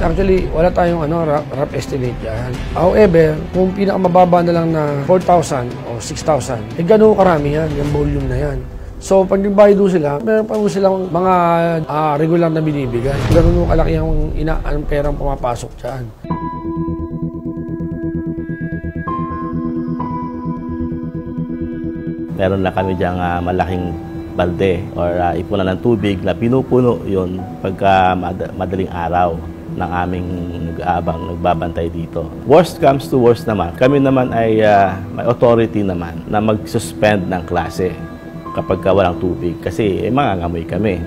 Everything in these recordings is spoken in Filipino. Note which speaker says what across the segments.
Speaker 1: Actually, wala tayong rough estimate yan. However, kung pinakamababa na lang na 4,000 o 6,000, gano'n karami yan, yung volume na yan. So, pag nagbayad doon sila, meron pa silang mga regular na binibigay. Gano'n kalaki ang perang pumapasok dyan.
Speaker 2: Meron na kami diyang malaking balde or ipunan ng tubig na pinupuno yon pagka madaling araw ng aming nagbabantay dito. Worst comes to worst naman, kami naman ay may authority naman na mag-suspend ng klase kapag walang tubig kasi mangangamoy kami.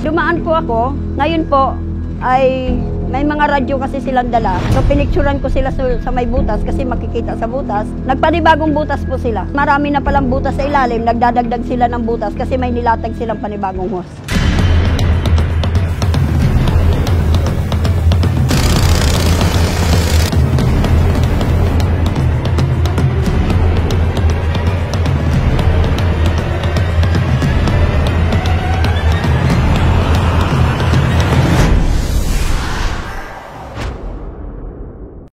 Speaker 3: Dumaan po ako, ngayon po ay may mga radyo kasi silang dala. So pinicturan ko sila sa may butas kasi makikita sa butas. Nagpanibagong butas po sila. Marami na palang butas sa ilalim, nagdadagdag sila ng butas kasi may nilatag silang panibagong hose.